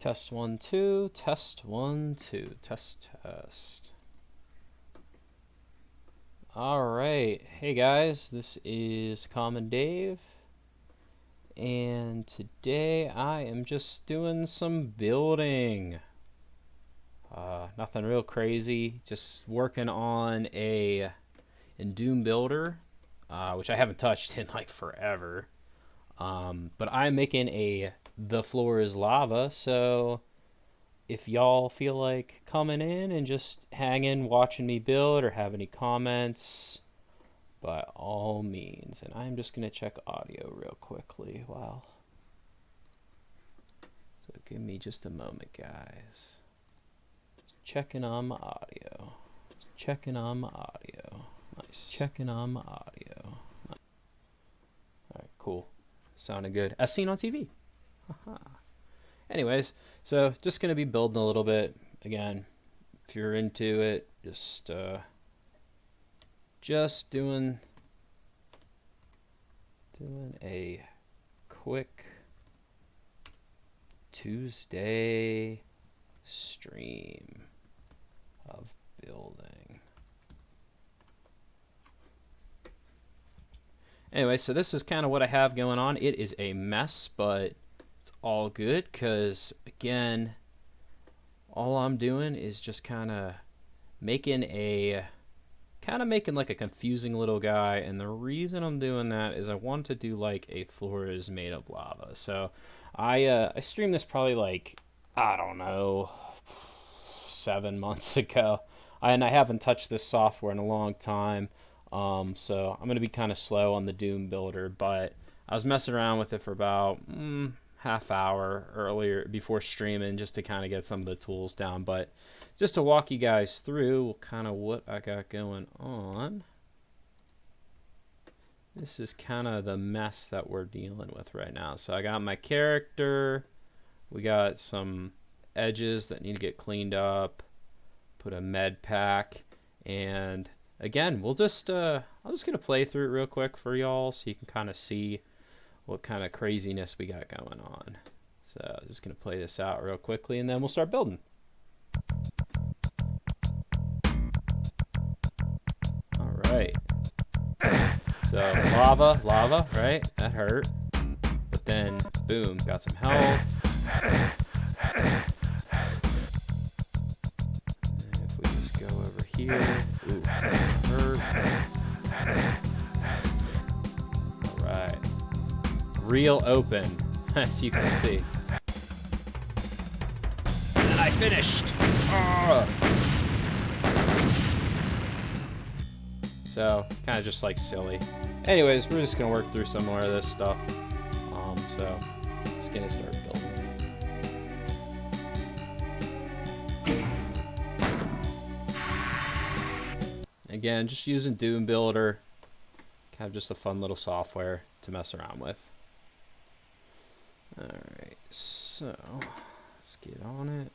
Test 1 2, test 1 2, test. All right, hey guys, this is CommonDave, and today I am just doing some building. Nothing real crazy, just working on a Doom builder, which I haven't touched in like forever. But I'm making a The Floor is Lava, so if y'all feel like coming in and just hanging, watching me build, or have any comments, by all means. And I'm just going to check audio real quickly. Wow. So give me just a moment, guys. Just checking on my audio. Checking on my audio. Nice. Checking on my audio. Nice. All right, cool. Sounding good. As seen on TV. Haha. Anyways, so just going to be building a little bit. Again, if you're into it, just doing a quick Tuesday stream of building. Anyway, so this is kind of what I have going on. It is a mess, but it's all good because, again, all I'm doing is just kind of making like a confusing little guy. And the reason I'm doing that is I want to do like a floor is made of lava. So I streamed this probably like, I don't know, 7 months ago. And I haven't touched this software in a long time. So I'm going to be kind of slow on the Doom builder, but I was messing around with it for about half hour earlier before streaming just to kind of get some of the tools down. But just to walk you guys through kind of what I got going on, this is kind of the mess that we're dealing with right now. So I got my character, we got some edges that need to get cleaned up, put a med pack, and again, we'll just I'm just gonna play through it real quick for y'all so you can kind of see what kind of craziness we got going on. So I'm just gonna play this out real quickly and then we'll start building. All right. So lava, right? That hurt. But then, boom, got some health. And if we just go over here, ooh, hurt. All right. Real open, as you can see. And I finished. So kind of just like silly. Anyways, we're just gonna work through some more of this stuff. So just gonna start building. Again, just using Doom Builder. Kind of just a fun little software to mess around with. Alright, so let's get on it.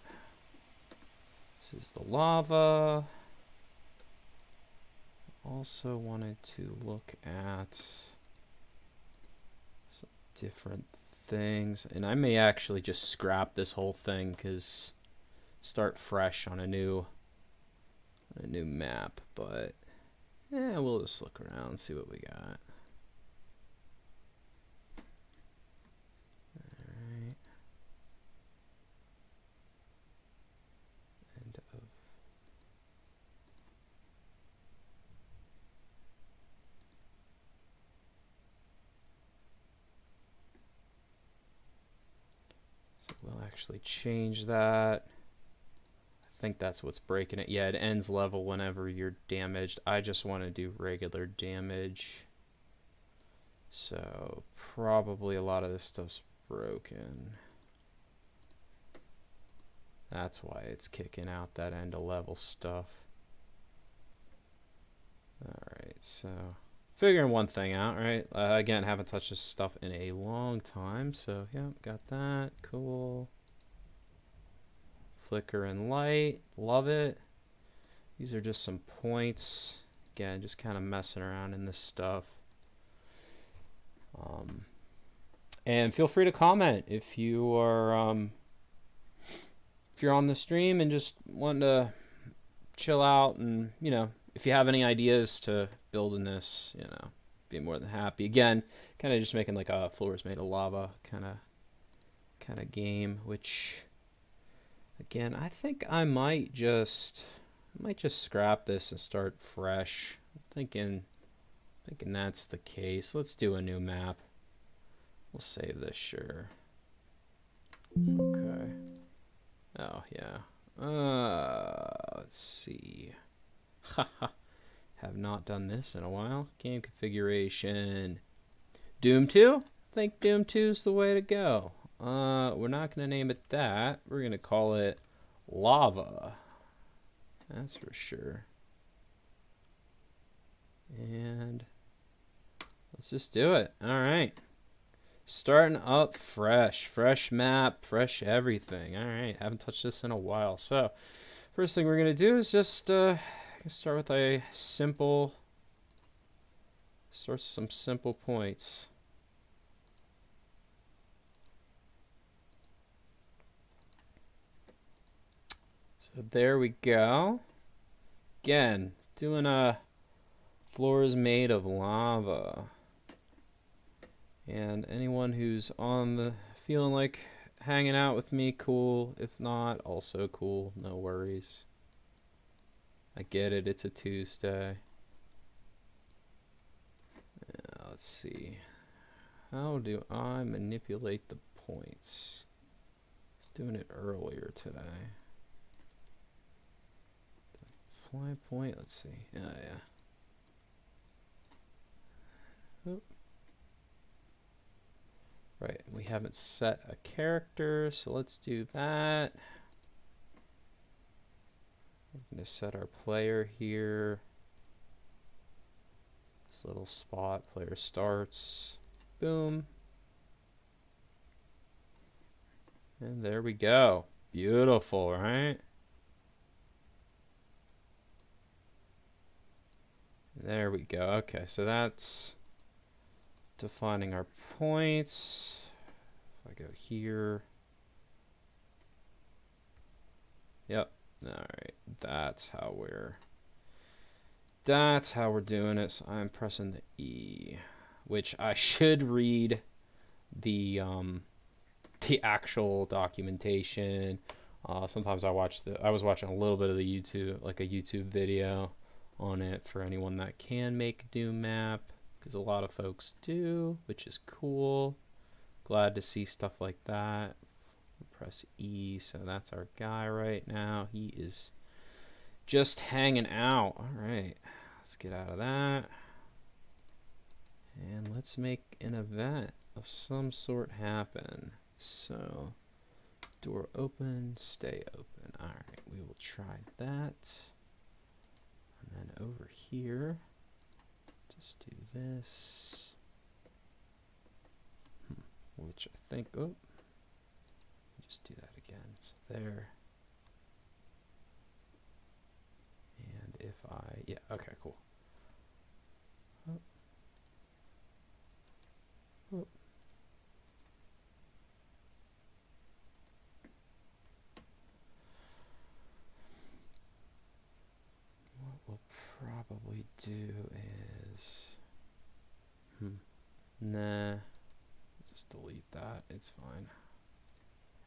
This is the lava. Also wanted to look at some different things. And I may actually just scrap this whole thing because start fresh on a new map. But yeah, we'll just look around and see what we got. We'll actually change that. I think that's what's breaking it. Yeah, it ends level whenever you're damaged. I just want to do regular damage. So probably a lot of this stuff's broken. That's why it's kicking out that end of level stuff. Alright, so figuring one thing out, right? Again, haven't touched this stuff in a long time, so yeah, got that. Cool. Flicker and light, love it. These are just some points. Again, just kind of messing around in this stuff. And feel free to comment if you are if you're on the stream and just want to chill out, and if you have any ideas to build in this, be more than happy. Again, kind of just making like a floors made of lava kind of game, which again, I think I might just scrap this and start fresh. I'm thinking that's the case. Let's do a new map. We'll save this, sure. Okay. Oh yeah. Let's see. Haha. Have not done this in a while. Game configuration. Doom 2? I think Doom 2 is the way to go. We're not going to name it that. We're going to call it Lava. That's for sure. And let's just do it. All right. Starting up fresh. Fresh map, fresh everything. All right. Haven't touched this in a while. So, first thing we're going to do is just start with a simple, some simple points. So there we go. Again, doing a floors made of lava. And anyone who's on the feeling like hanging out with me, cool. If not, also cool. No worries. I get it. It's a Tuesday. Let's see. How do I manipulate the points? I was doing it earlier today. Apply point. Let's see. Oh, yeah. Oop. Right. We haven't set a character, so let's do that. We're going to set our player here. This little spot, player starts. Boom. And there we go. Beautiful, right? There we go. Okay, so that's defining our points. If I go here. Yep. All right. That's how we're doing it. So I'm pressing the E, which I should read the actual documentation. Sometimes I was watching a little bit of the YouTube, like a YouTube video on it for anyone that can make a Doom map, because a lot of folks do, which is cool. Glad to see stuff like that. Press E, so that's our guy right now. He is just hanging out. All right, let's get out of that. And let's make an event of some sort happen. So, door open, stay open. All right, we will try that. And then over here, just do this. Which I think, oh, just do that again. So there. And if yeah, okay, cool. Oh. Oh. What we'll probably do is, nah, just delete that. It's fine.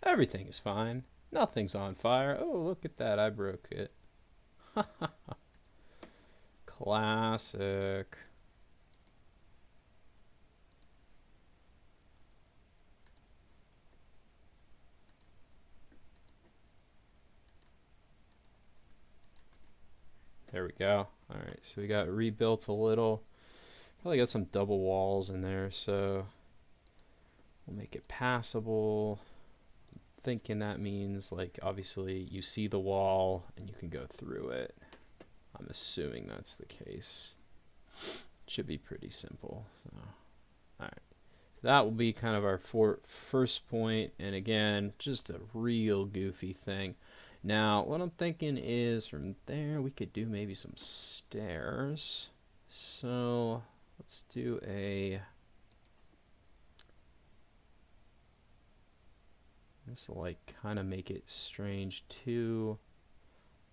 Everything is fine. Nothing's on fire. Oh, look at that. I broke it. Classic. There we go. All right, so we got rebuilt a little. Probably got some double walls in there, so we'll make it passable. I'm thinking that means, like, obviously you see the wall and you can go through it. I'm assuming that's the case. Should be pretty simple. So, all right. So that will be kind of our first point, and again, just a real goofy thing. Now, what I'm thinking is from there we could do maybe some stairs. So let's do a This will like kind of make it strange too,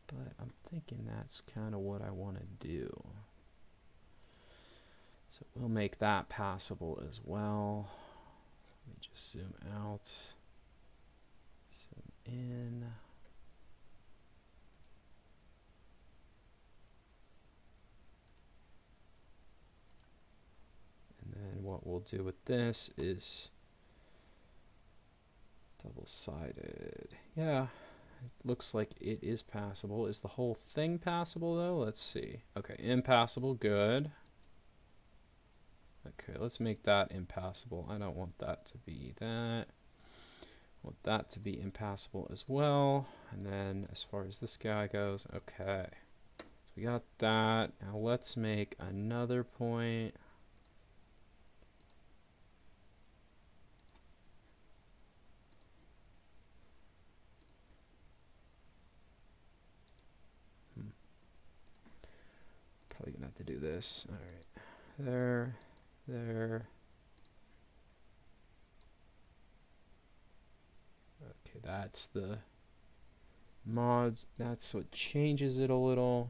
but I'm thinking that's kind of what I want to do. So we'll make that passable as well. Let me just zoom out, zoom in. And then what we'll do with this is double-sided. Yeah, it looks like it is passable. Is the whole thing passable though? Let's see. Okay, impassable, good. Okay, let's make that impassable. I don't want that to be that. I want that to be impassable as well. And then as far as this guy goes, okay. So we got that. Now let's make another point. Probably gonna have to do this. All right, there, there. Okay, that's the mod. That's what changes it a little.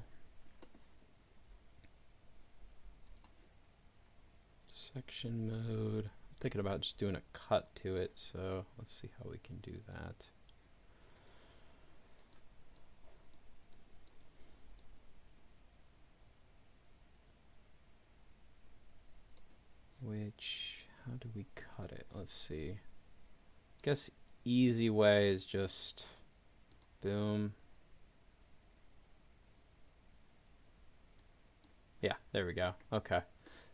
Section mode. I'm thinking about just doing a cut to it, so let's see how we can do that. How do we cut it? Let's see. I guess easy way is just boom. Yeah, there we go. Okay.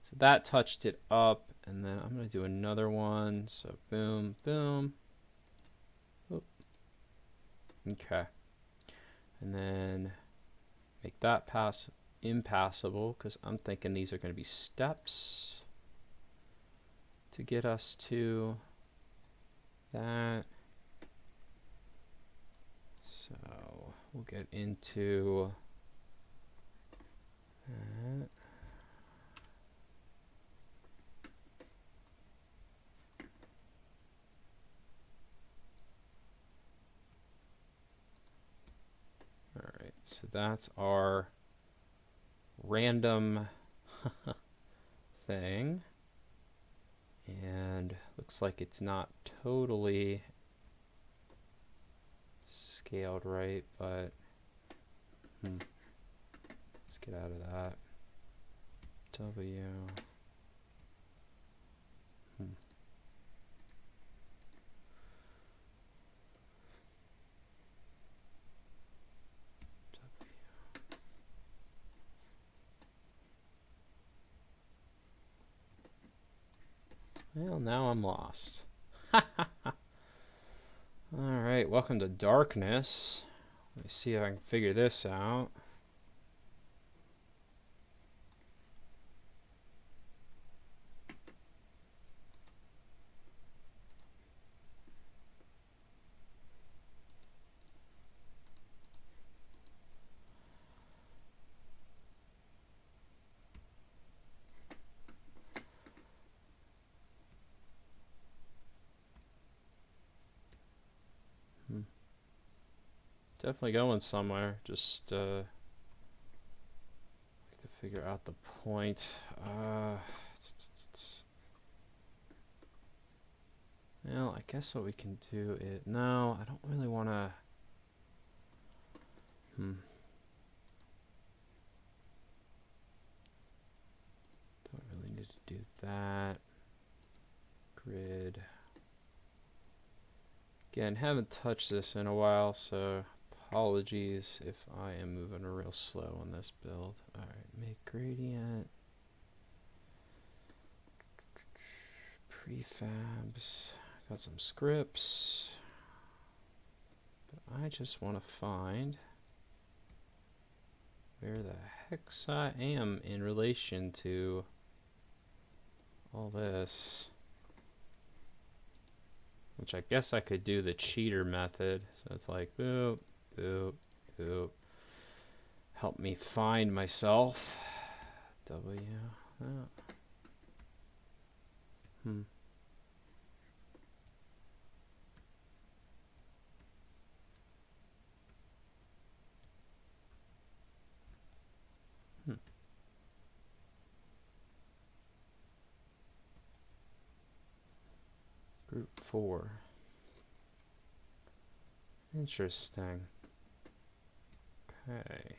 So that touched it up, and then I'm going to do another one. So boom, boom. Oop. Okay. And then make that impassable, because I'm thinking these are going to be steps to get us to that. So we'll get into that. All right, so that's our random thing. And looks like it's not totally scaled right, but let's get out of that. W. Well, now I'm lost. Alright, welcome to darkness. Let me see if I can figure this out. Definitely going somewhere. Just like to figure out the point. Well, I guess what we can do is no. I don't really want to. Don't really need to do that. Grid. Again, haven't touched this in a while, so apologies if I am moving real slow on this build. Alright, make gradient. Prefabs. Got some scripts. But I just want to find where the heck I am in relation to all this. Which I guess I could do the cheater method. So it's like boop, boop, boop. Help me find myself. W. Oh. 4. Interesting. Okay.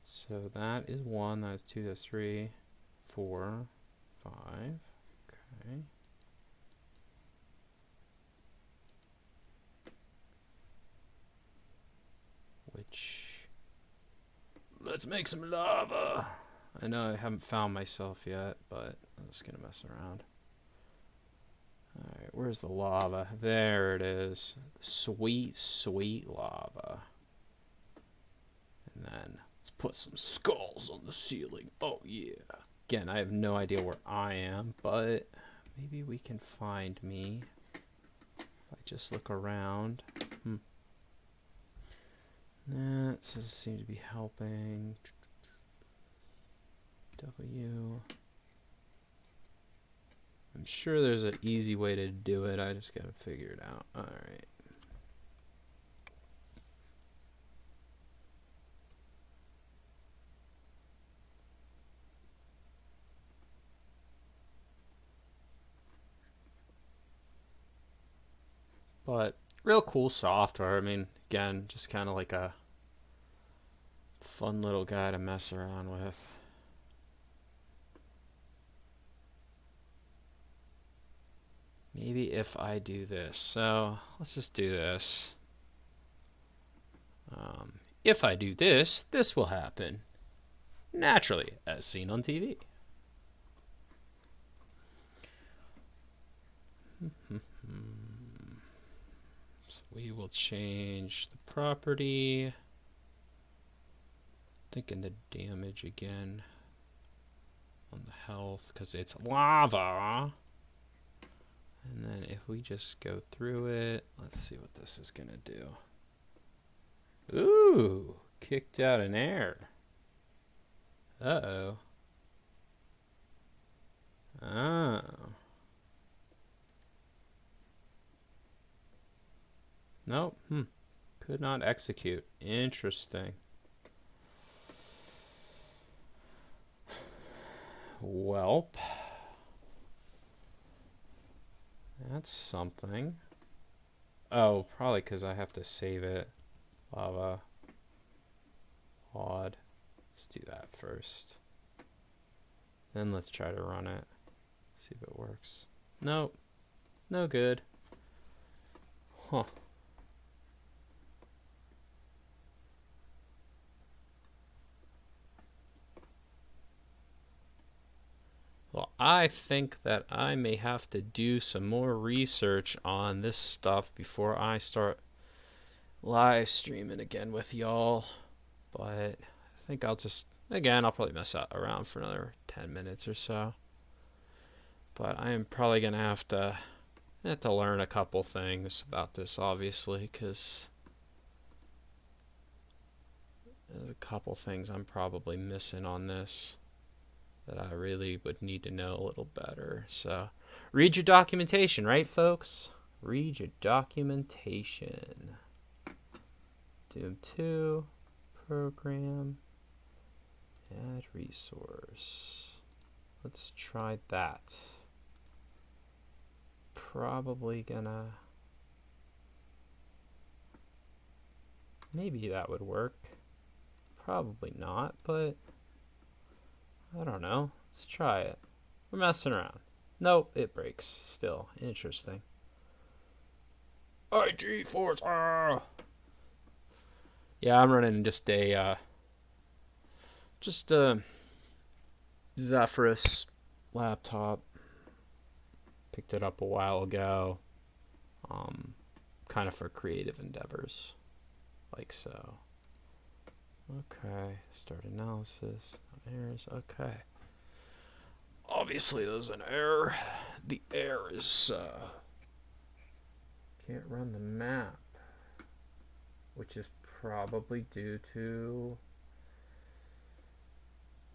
So that is 1, that's 2, that's 3, 4, 5. Okay. Which, let's make some lava. I know I haven't found myself yet, but I'm just gonna mess around. Alright, where's the lava? There it is. Sweet, sweet lava. And then let's put some skulls on the ceiling. Oh yeah. Again, I have no idea where I am, but maybe we can find me if I just look around. That doesn't seem to be helping. W. I'm sure there's an easy way to do it. I just gotta figure it out. Alright. But real cool software. I mean, again, just kind of like a fun little guy to mess around with. Maybe if I do this. So let's just do this. If I do this, this will happen naturally, as seen on TV. So we will change the property. Thinking the damage again on the health because it's lava. And then if we just go through it, let's see what this is gonna do. Ooh, kicked out an error. Uh-oh. Oh. Nope. Could not execute. Interesting. Welp. That's something. Oh, probably because I have to save it. Lava. Odd. Let's do that first. Then let's try to run it. See if it works. Nope. No good. Huh. Well, I think that I may have to do some more research on this stuff before I start live streaming again with y'all. But I think I'll just, again, I'll probably mess around for another 10 minutes or so. But I am probably going to have to learn a couple things about this, obviously, because there's a couple things I'm probably missing on this that I really would need to know a little better. So read your documentation, right, folks? Read your documentation. Doom 2, program, add resource. Let's try that. Probably gonna, maybe that would work. Probably not, but I don't know. Let's try it. We're messing around. Nope, it breaks still. Interesting. IG Forza! Yeah, I'm running just a Zephyrus laptop. Picked it up a while ago. Kind of for creative endeavors. Like so. Okay, start analysis. Errors, okay. Obviously there's an error. The error is can't run the map, which is probably due to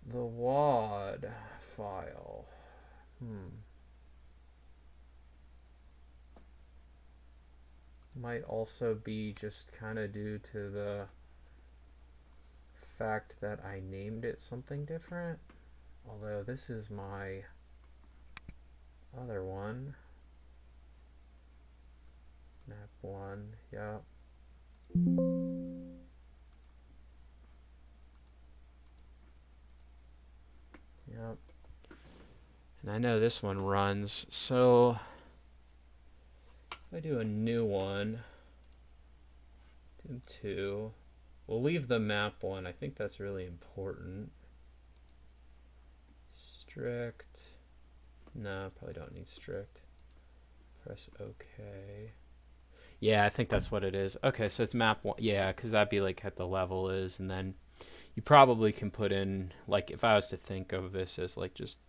the WAD file. Might also be just kind of due to the fact that I named it something different. Although this is my other one. one. Yep. Yep. And I know this one runs, so if I do a new one, do 2, we'll leave the map one. I think that's really important. Strict. No, probably don't need strict. Press OK. Yeah, I think that's what it is. Okay, so it's map 1. Yeah, because that'd be like at the level is, and then you probably can put in, like, if I was to think of this as like just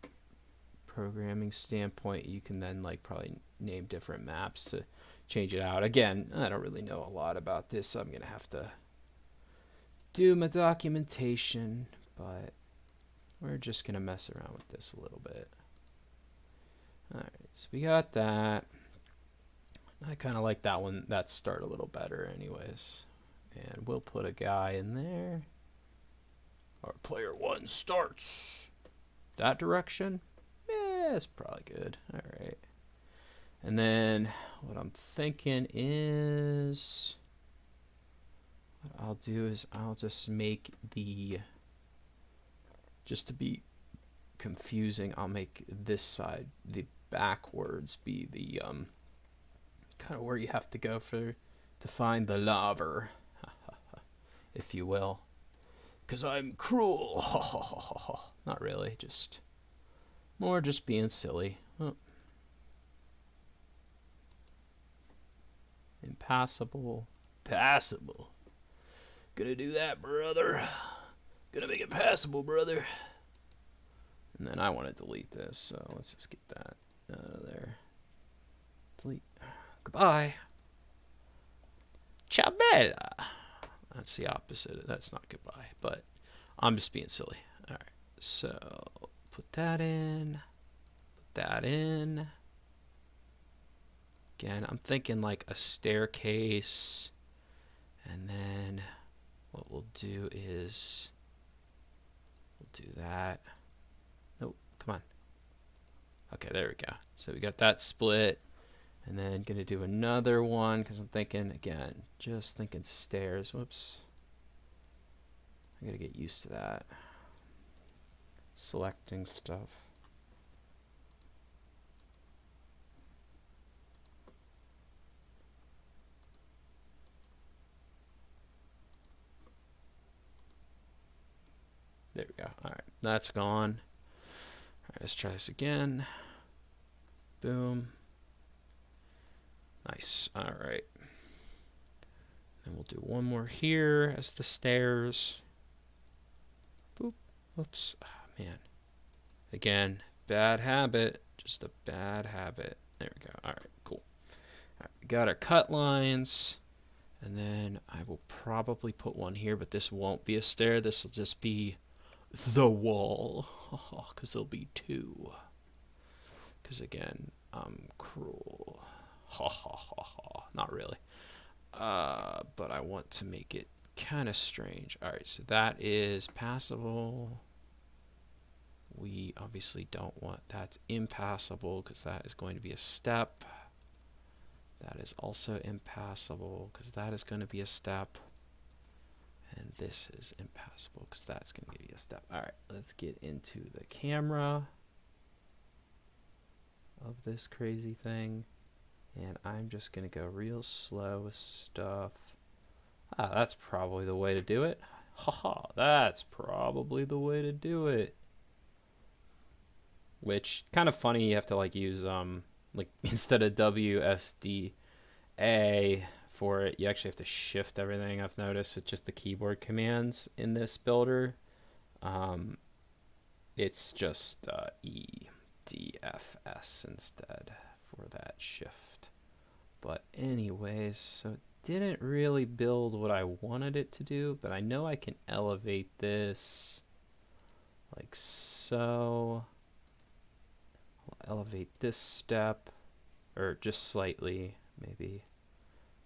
programming standpoint, you can then like probably name different maps to change it out. Again, I don't really know a lot about this, so I'm gonna have to do my documentation, but we're just gonna mess around with this a little bit. All right, so we got that. I kind of like that one, that start a little better anyways, and we'll put a guy in there. Our player 1 starts that direction. Yeah, it's probably good. All right. And then what I'm thinking is, what I'll do is I'll just make the, just to be confusing, I'll make this side, the backwards, be the kind of where you have to go to find the lava, if you will. Because I'm cruel. Not really, just more just being silly. Oh. Impassable. Passable. Gonna do that, brother. Gonna make it passable, brother. And then I want to delete this, so let's just get that out of there. Delete. Goodbye. Ciao bella. That's the opposite. That's not goodbye, but I'm just being silly. All right, so put that in. Put that in. Again, I'm thinking like a staircase, and then what we'll do is we'll do that. Nope, come on. Okay, there we go. So we got that split, and then gonna do another one because I'm thinking again, just thinking stairs. Whoops. I gotta get used to that. Selecting stuff. There we go. All right, that's gone. All right, let's try this again. Boom. Nice. All right. And we'll do one more here as the stairs. Boop. Oops. Oh, man. Again, bad habit. Just a bad habit. There we go. All right, cool. All right, we got our cut lines. And then I will probably put one here, but this won't be a stair. This will just be the wall. Because there'll be 2. Because again, I'm cruel. Ha ha ha ha. Not really. But I want to make it kind of strange. All right, so that is passable. We obviously don't want, that's impassable because that is going to be a step. That is also impassable because that is going to be a step. And this is impassable because that's going to be a step. All right, let's get into the camera of this crazy thing. And I'm just going to go real slow with stuff. Ah, that's probably the way to do it. Haha, that's probably the way to do it. Which, kind of funny, you have to like use, like instead of WSDA for it, you actually have to shift everything, I've noticed, with just the keyboard commands in this builder. It's just EDFS instead for that shift. But anyways, so it didn't really build what I wanted it to do, but I know I can elevate this like so. I'll elevate this step, or just slightly maybe,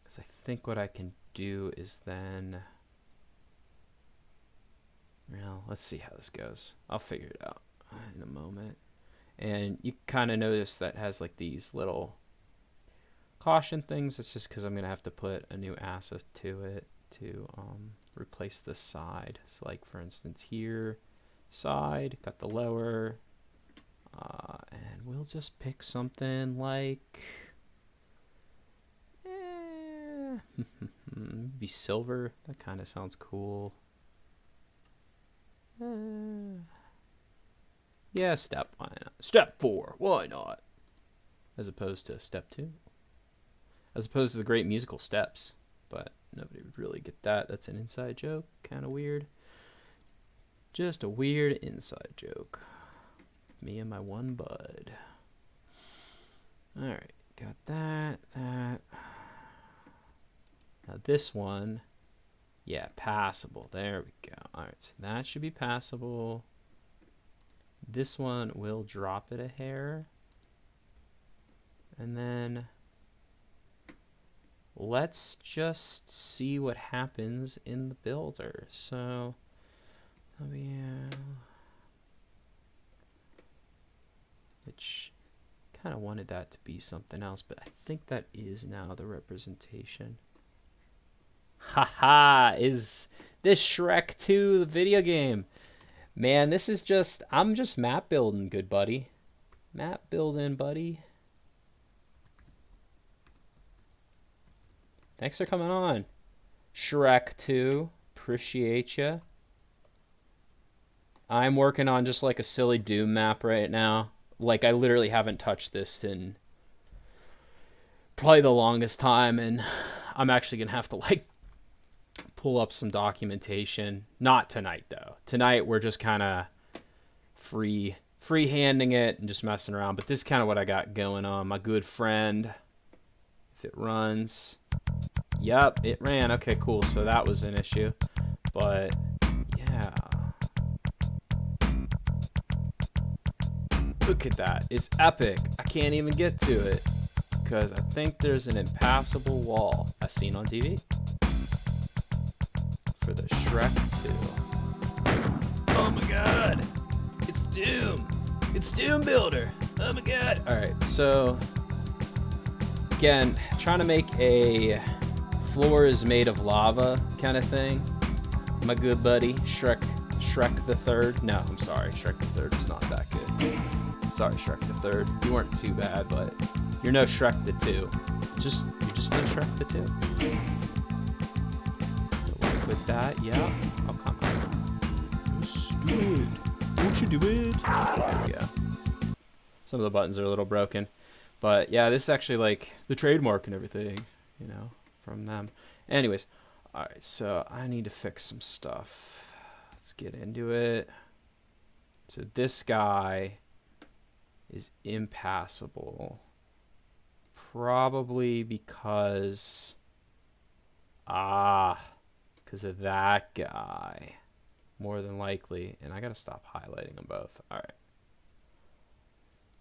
because I think what I can do is then, well, let's see how this goes. I'll figure it out in a moment. And you kind of notice that has like these little caution things. It's just because I'm going to have to put a new asset to it to replace the side. So like for instance here, side, got the lower, and we'll just pick something like, maybe silver. That kind of sounds cool. Yeah, step, why not? Step 4, why not? As opposed to step 2. As opposed to the great musical steps. But nobody would really get that. That's an inside joke. Kind of weird. Just a weird inside joke. Me and my one bud. Alright, got that. Now this one, yeah, passable. There we go. Alright, so that should be passable. This one will drop it a hair. And then let's just see what happens in the builder. So, which kind of wanted that to be something else, but I think that is now the representation. Haha, is this Shrek 2 the video game? Man, this is just, I'm just map building, good buddy. Map building, buddy. Thanks for coming on. Shrek 2, appreciate ya. I'm working on just like a silly Doom map right now. Like I literally haven't touched this in probably the longest time, and I'm actually gonna have to like pull up some documentation. Not tonight though. Tonight we're just kind of freehanding it and just messing around. But this is kind of what I got going on. My good friend, if it runs, yep, it ran. Okay, cool. So that was an issue, but yeah. Look at that. It's epic. I can't even get to it because I think there's an impassable wall as seen on TV for the Shrek 2. Oh my god. It's Doom. It's Doom Builder. Oh my god. Alright, so again, trying to make a floor is made of lava kind of thing. My good buddy, Shrek the Third. No, I'm sorry. Shrek the Third is not that good. Sorry, Shrek the Third. You weren't too bad, but you're no Shrek the 2. You're just no Shrek the 2. With that, yeah. Oh, come on. Just do it. Won't you do it? There we go. Some of the buttons are a little broken. But yeah, this is actually like the trademark and everything, you know, from them. Anyways, alright, so I need to fix some stuff. Let's get into it. So this guy is impassable. Probably because because of that guy. More than likely. And I gotta stop highlighting them both. Alright.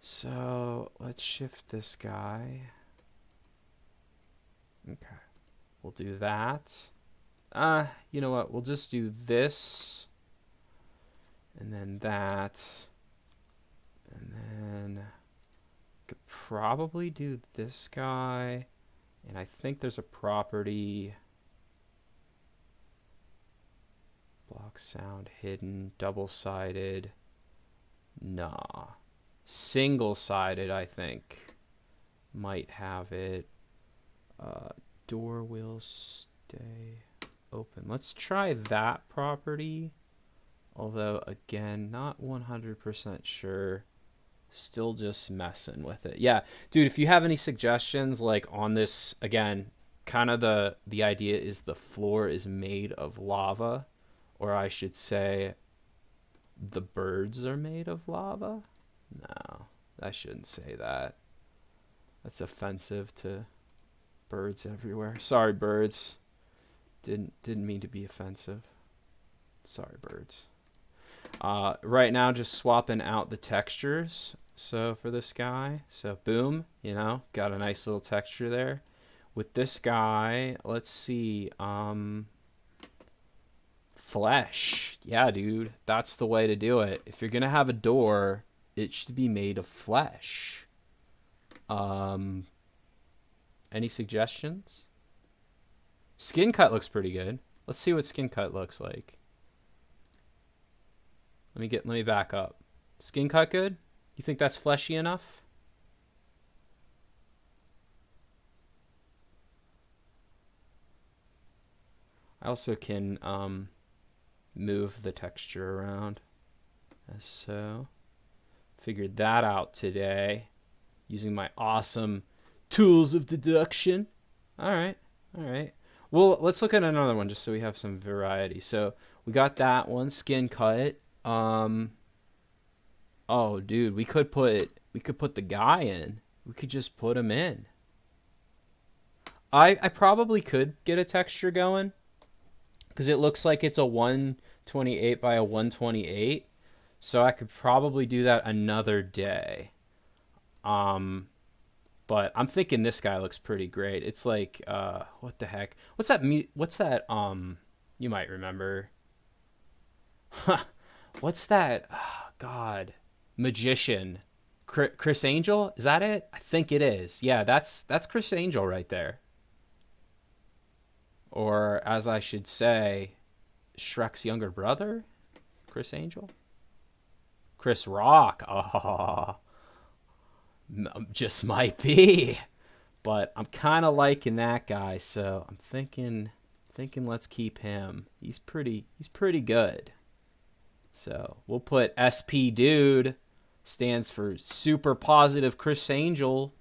So let's shift this guy. Okay. We'll do that. You know what? We'll just do this. And then that. And then could probably do this guy. And I think there's a property. Block sound hidden, double-sided. Nah. Single-sided, I think. Might have it. Door will stay open. Let's try that property. Although, again, not 100% sure. Still just messing with it. Yeah, dude, if you have any suggestions, like on this, again, kind of the idea is the floor is made of lava. Or I should say, the birds are made of lava? No, I shouldn't say that. That's offensive to birds everywhere. Sorry, birds. Didn't mean to be offensive. Sorry, birds. Right now, just swapping out the textures. So for this guy, so boom, you know, got a nice little texture there. With this guy, let's see. Flesh. Yeah, dude, that's the way to do it. If you're gonna have a door, it should be made of flesh. Any suggestions? Skin cut looks pretty good. Let's see what skin cut looks like. Let me back up. Skin cut good? You think that's fleshy enough? I also can move the texture around, as so. Figured that out today using my awesome tools of deduction. All right. Well, let's look at another one just so we have some variety. So we got that one, skin cut. Oh, dude, we could put the guy in. We could just put him in. I probably could get a texture going because it looks like it's a 128 by a 128. So I could probably do that another day. But I'm thinking this guy looks pretty great. It's like, what the heck? What's that? You might remember. What's that? Oh, God. Magician. Chris Angel? Is that it? I think it is. Yeah, that's Chris Angel right there. Or, as I should say, Shrek's younger brother? Chris Angel? Chris Rock. Oh, just might be. But I'm kind of liking that guy, so I'm thinking let's keep him. He's pretty good. So we'll put SP Dude, stands for Super Positive Chris Angel.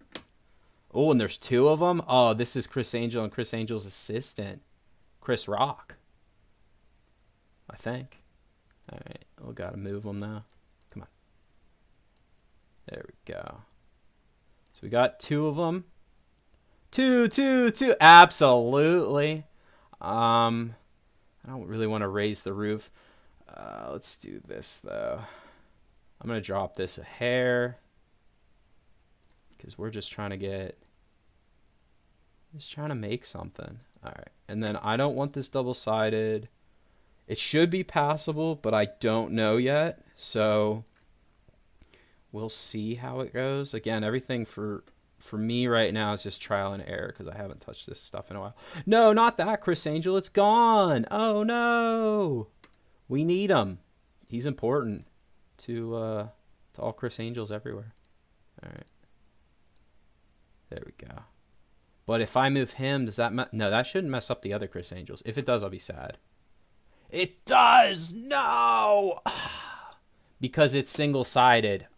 Oh, and there's two of them. Oh, this is Chris Angel and Chris Angel's assistant, Chris Rock, I think. All right, we gotta move them now. Come on. There we go. So we got two of them. Two. Absolutely. I don't really want to raise the roof. Let's do this though. I'm gonna drop this a hair because we're just trying to make something. All right, and then I don't want this double-sided. It should be passable, but I don't know yet. So we'll see how it goes. Again, everything for me right now is just trial and error because I haven't touched this stuff in a while. No, not that Chris Angel. It's gone. Oh no. We need him. He's important to all Chris Angels everywhere. All right. There we go. But if I move him, does that no, that shouldn't mess up the other Chris Angels. If it does, I'll be sad. It does. No. Because it's single-sided.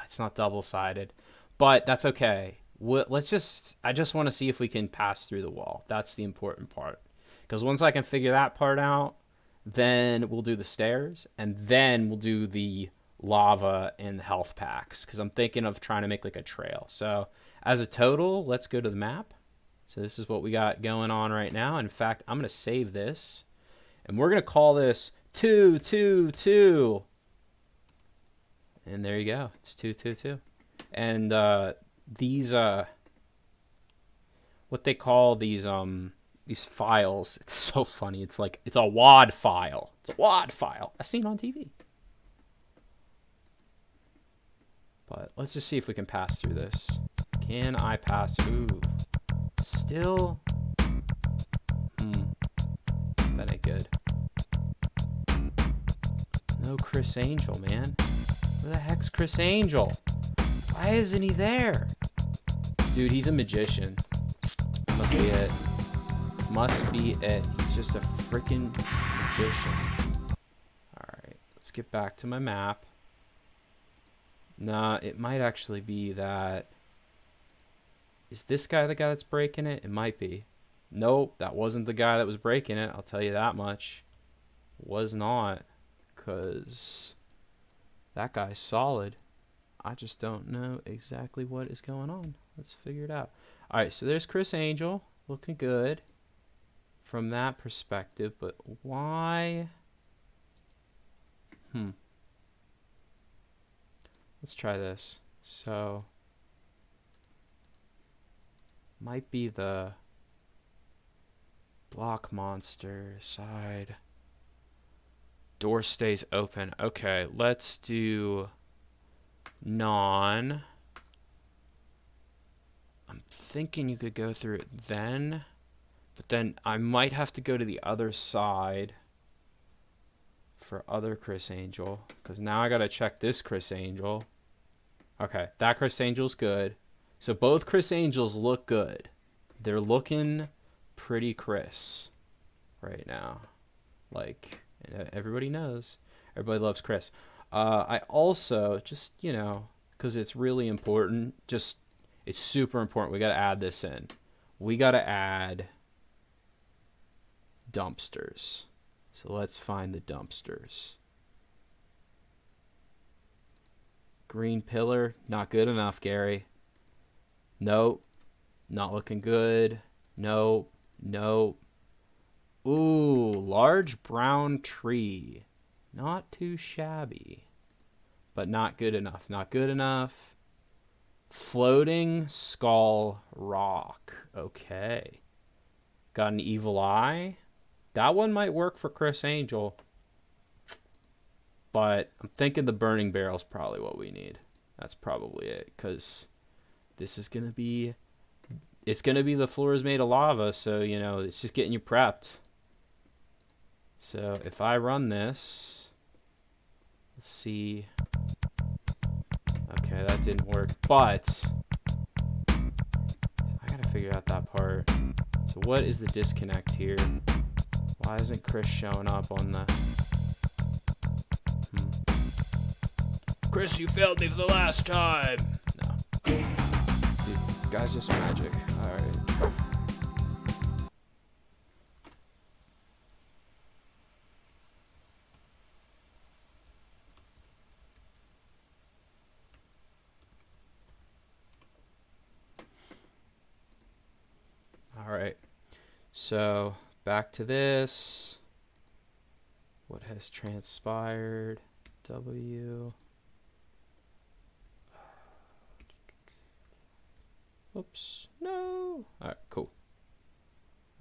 It's not double-sided. But that's okay. I just want to see if we can pass through the wall. That's the important part. Because once I can figure that part out, then we'll do the stairs, and then we'll do the lava and the health packs, because I'm thinking of trying to make like a trail. So as a total, let's go to the map. So this is what we got going on right now. In fact, I'm going to save this, and we're going to call this 222. And there you go. It's 222. And these, what they call these files, it's so funny. It's like, it's a WAD file. It's a WAD file. I've seen it on TV. But let's just see if we can pass through this. Can I pass? Ooh. Still. That ain't good. No Chris Angel, man. Where the heck's Chris Angel? Why isn't he there? Dude, he's a magician. Must be it. Must be it. He's just a freaking magician. Alright, let's get back to my map. Nah, it might actually be that. Is this guy the guy that's breaking it? It might be. Nope, that wasn't the guy that was breaking it. I'll tell you that much. Was not. Because that guy's solid. I just don't know exactly what is going on. Let's figure it out. Alright, so there's Chris Angel. Looking good from that perspective. But why? Let's try this. So, might be the block monster side. Door stays open. Okay, let's do non. I'm thinking you could go through it then, but then I might have to go to the other side for other Chris Angel, because now I gotta check this Chris Angel. Okay, that Chris Angel's good. So both Chris Angels look good. They're looking pretty Chris right now. Like, everybody knows. Everybody loves Chris. I also, just, you know, because it's really important, just, it's super important. We got to add this in. We got to add dumpsters. So let's find the dumpsters. Green pillar, not good enough, Gary. Nope, not looking good. Nope, nope. Ooh, large brown tree. Not too shabby, but not good enough. Not good enough. Floating skull rock. Okay. Got an evil eye. That one might work for Chris Angel. But I'm thinking the burning barrel is probably what we need. That's probably it. Because this is going to be... It's going to be the floor is made of lava. So, you know, it's just getting you prepped. So if I run this... Let's see. Okay, that didn't work. But... I gotta figure out that part. So what is the disconnect here? Why isn't Chris showing up on the... Chris, you failed me for the last time! No. Dude, guy's just magic. Alright. Alright. So, back to this. What has transpired? W. Oops. No. Alright, cool.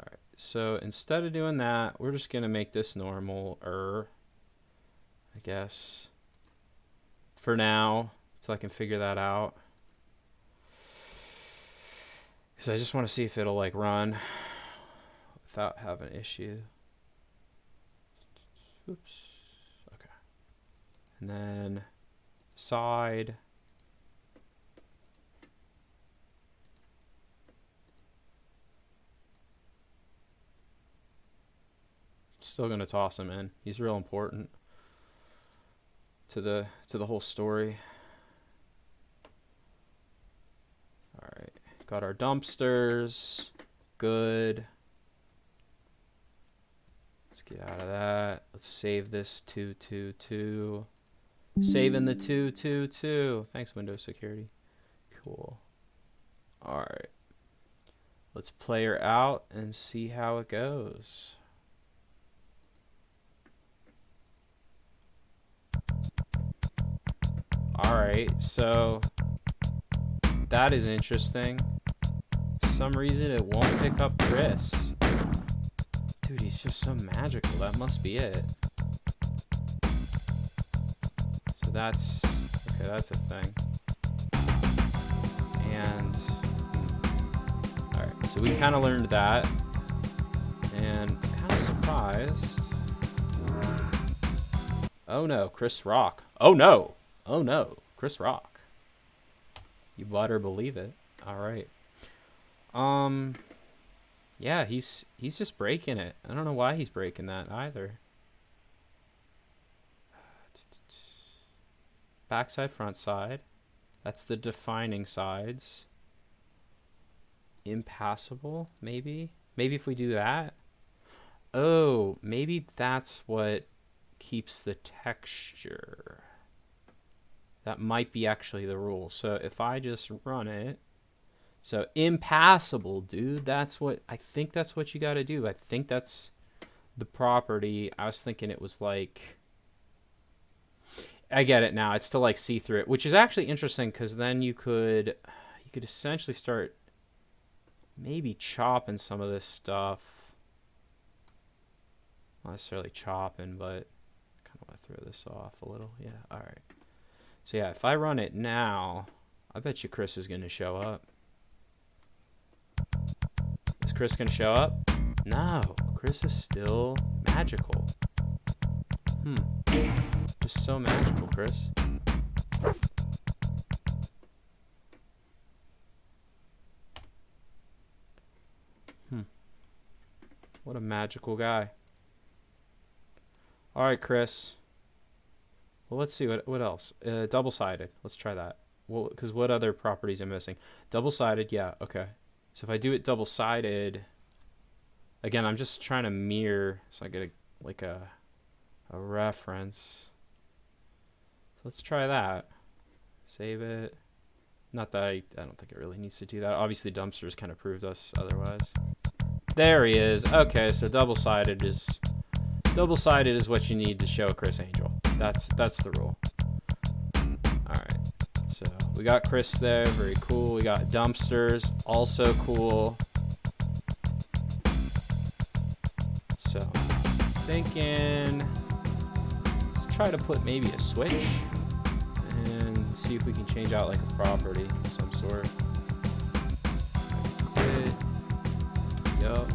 Alright, so instead of doing that, we're just going to make this normal, I guess. For now, until I can figure that out. Because I just want to see if it'll, like, run without having an issue. Oops. Okay. And then side. Still gonna toss him in. He's real important to the whole story. All right, got our dumpsters. Good. Let's get out of that. Let's save this 222. Saving the 222. Thanks, Windows Security. Cool. All right. Let's play her out and see how it goes. Alright, so that is interesting. For some reason it won't pick up Chris. Dude, he's just so magical. That must be it. So that's... Okay, that's a thing. And... Alright, so we kind of learned that. And I'm kind of surprised. Oh no, Chris Rock. Oh no! Oh no, Chris Rock. You better believe it. All right. Yeah, he's just breaking it. I don't know why he's breaking that either. Backside, front side. That's the defining sides. Impassable, maybe? Maybe if we do that. Oh, maybe that's what keeps the texture. That might be actually the rule. So if I just run it, so impassable, dude, that's what, I think that's what you got to do. I think that's the property. I was thinking it was like, I get it now. It's to like see through it, which is actually interesting because then you could essentially start maybe chopping some of this stuff. Not necessarily chopping, but I kind of want to throw this off a little. Yeah, all right. So yeah, if I run it now, I bet you Chris is going to show up. Is Chris gonna show up? No, Chris is still magical. Just so magical, Chris. What a magical guy. All right, Chris. Well, let's see what else. Double-sided. Let's try that. Well, because what other properties am I missing? Double-sided, yeah, okay. So if I do it double-sided, again, I'm just trying to mirror, so I get a reference. So let's try that. Save it. Not that I don't think it really needs to do that. Obviously, dumpsters kind of proved us otherwise. There he is. Okay, so double-sided is what you need to show Chris Angel. That's the rule. All right. So we got Chris there, very cool. We got dumpsters, also cool. So thinking, let's try to put maybe a switch and see if we can change out like a property of some sort. Quit. Yup.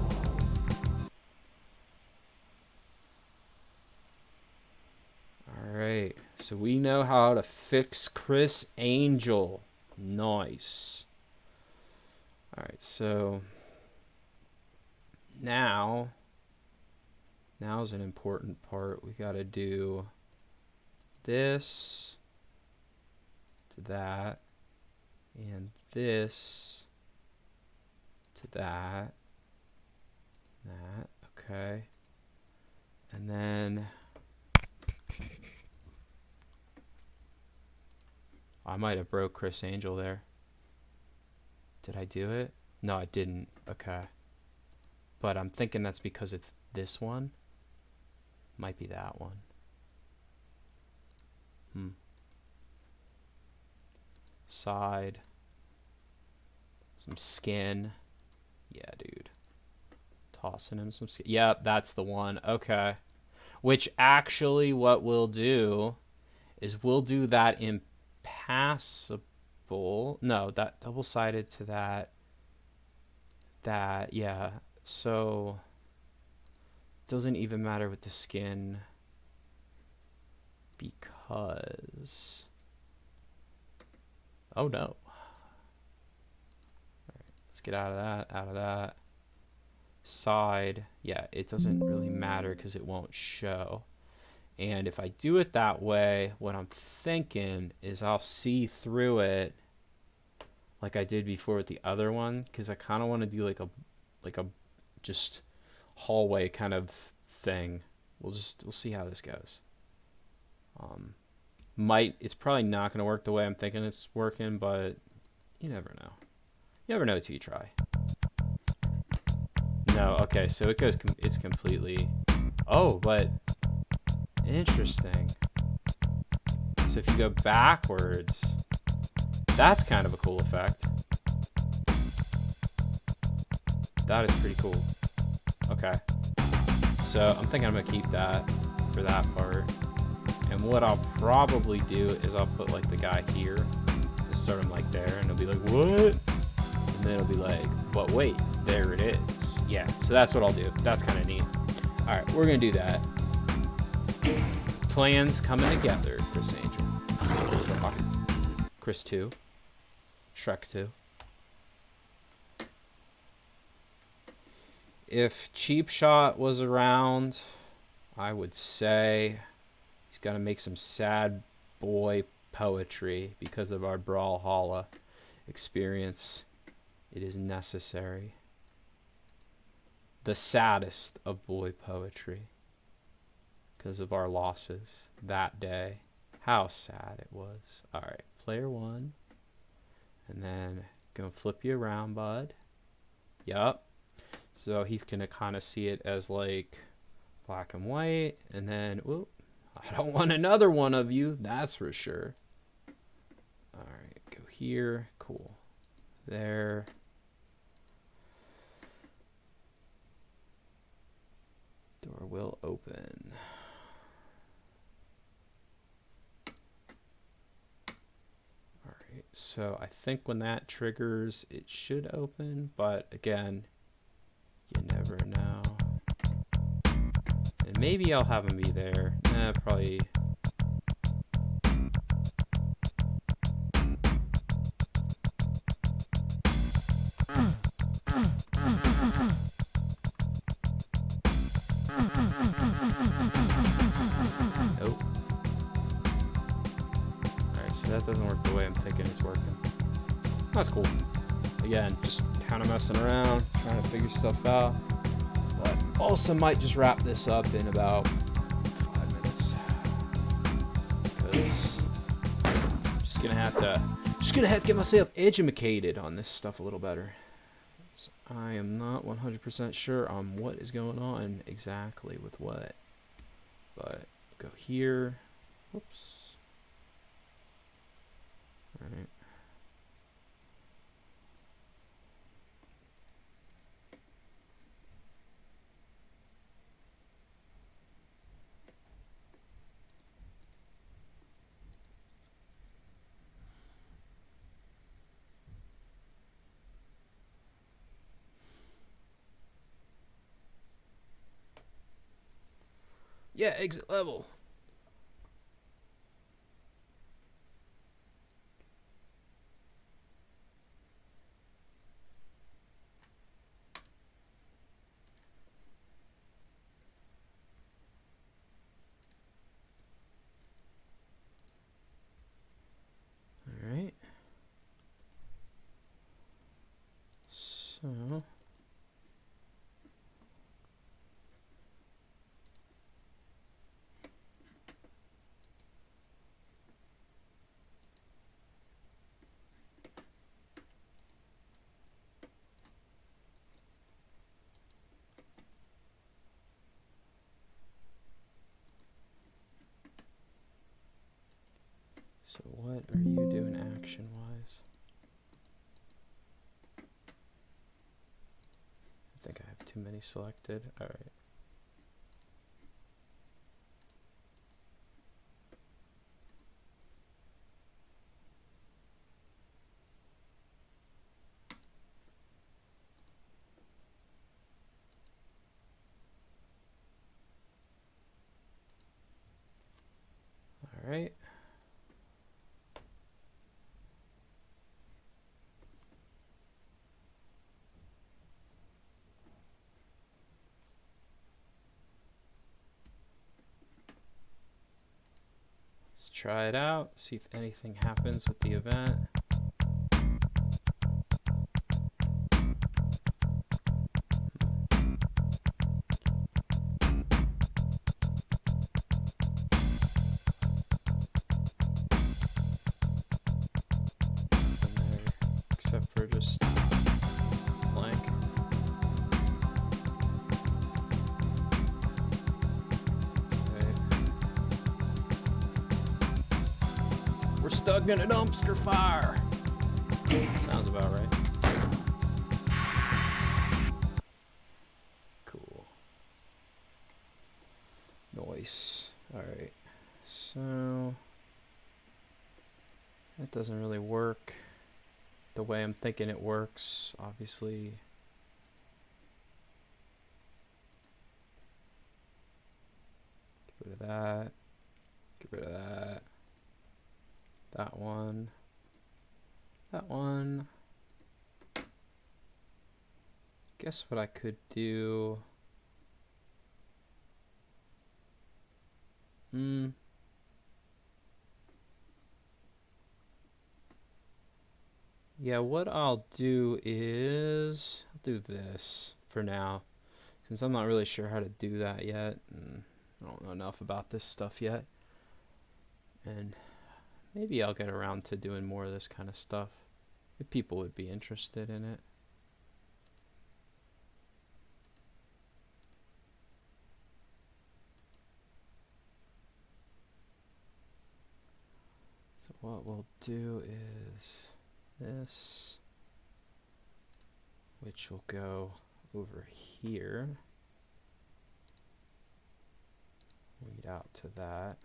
Alright, so we know how to fix Chris Angel. Nice. Alright, so now's an important part. We gotta do this to that and this to that. Okay. And then I might have broke Chris Angel there. Did I do it? No, I didn't. Okay. But I'm thinking that's because it's this one. Might be that one. Side. Some skin. Yeah, dude. Tossing him some skin. Yep, that's the one. Okay. Which actually what we'll do is we'll do that impassable. No, that double-sided to that. That, yeah. So doesn't even matter with the skin because oh no. All right, let's get out of that. Side, yeah, it doesn't really matter because it won't show. And if I do it that way, what I'm thinking is I'll see through it like I did before with the other one, because I kind of want to do like a just hallway kind of thing. We'll see how this goes. It's probably not going to work the way I'm thinking it's working, but you never know. You never know till you try. No, okay, so it's completely. Oh, but interesting. So if you go backwards, that's kind of a cool effect. That is pretty cool. Okay. So I'm thinking I'm going to keep that for that part. And what I'll probably do is I'll put like the guy here and start him like there, and it'll be like, what? And then it'll be like, but wait, there it is. Yeah, so that's what I'll do. That's kind of neat. All right, we're going to do that. Plans coming together, Chris Angel. Chris 2. Shrek 2. If Cheap Shot was around, I would say he's got to make some sad boy poetry because of our Brawlhalla experience. It is necessary. The saddest of boy poetry because of our losses that day. How sad it was. All right, player 1. And then gonna flip you around, bud. Yup. So he's going to kind of see it as like black and white. And then, whoop, I don't want another one of you. That's for sure. All right, go here. Cool. There. Door will open. All right, so I think when that triggers, it should open. But again, never know. And maybe I'll have him be there. Nah, probably. Nope. Alright, so that doesn't work the way I'm thinking it's working. That's cool. Again, just kind of messing around, trying to figure stuff out. But also might just wrap this up in about 5 minutes. Because I'm just gonna have to get myself educated on this stuff a little better. So I am not 100% sure on what is going on exactly with what. But go here. Whoops. Alright. Yeah, exit level. All right. So So what are you doing action-wise? I think I have too many selected. All right. All right. Let's try it out, see if anything happens with the event. Except for just blank. We're stuck in a dumpster fire. Sounds about right. Cool. Nice. Alright. So that doesn't really work the way I'm thinking it works, obviously. Get rid of that. Get rid of that. That one. That one. Guess what I could do. Yeah, what I'll do is I'll do this for now, since I'm not really sure how to do that yet, and I don't know enough about this stuff yet. And maybe I'll get around to doing more of this kind of stuff if people would be interested in it. So what we'll do is this, which will go over here, lead out to that.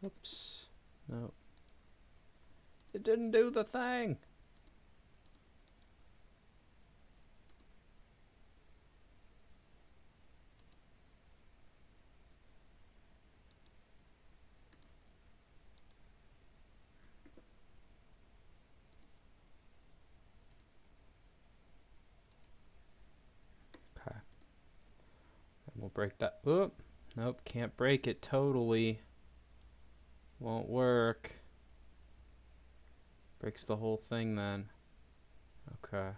Oops, nope. It didn't do the thing. Don't break that. Oop. Nope, can't break it totally. Won't work. Breaks the whole thing then. Okay.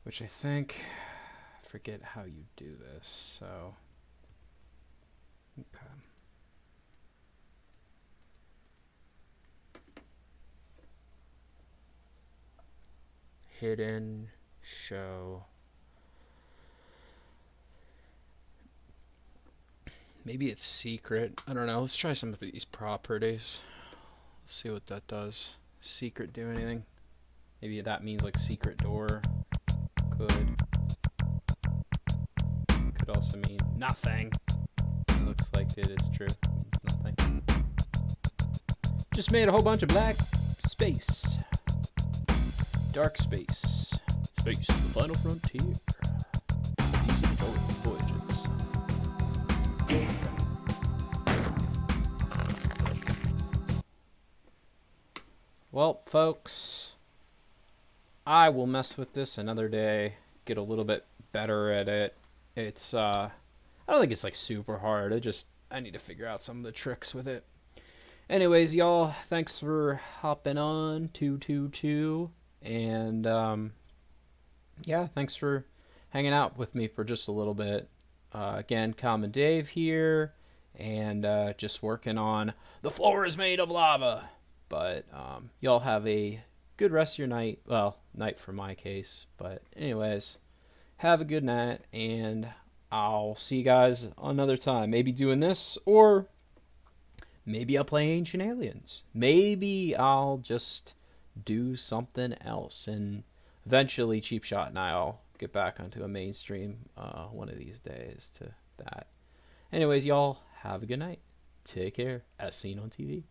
Which I think, I forget how you do this, so. Okay. Hidden show. Maybe it's secret. I don't know. Let's try some of these properties. Let's see what that does. Secret do anything? Maybe that means like secret door. Could also mean nothing. It looks like it is true. It means nothing. Just made a whole bunch of black space. Dark space. Space, the final frontier. Voyages. Well, folks, I will mess with this another day, get a little bit better at it. It's, I don't think it's like super hard. I need to figure out some of the tricks with it. Anyways, y'all, thanks for hopping on 222. And, yeah, thanks for hanging out with me for just a little bit. Again, CommonDave here, and just working on The Floor is Made of Lava. But y'all have a good rest of your night. Well, night for my case. But anyways, have a good night, and I'll see you guys another time. Maybe doing this, or maybe I'll play Ancient Aliens. Maybe I'll just do something else, and eventually Cheap Shot and I'll get back onto a mainstream one of these days to that. Anyways, y'all, have a good night. Take care. As seen on TV.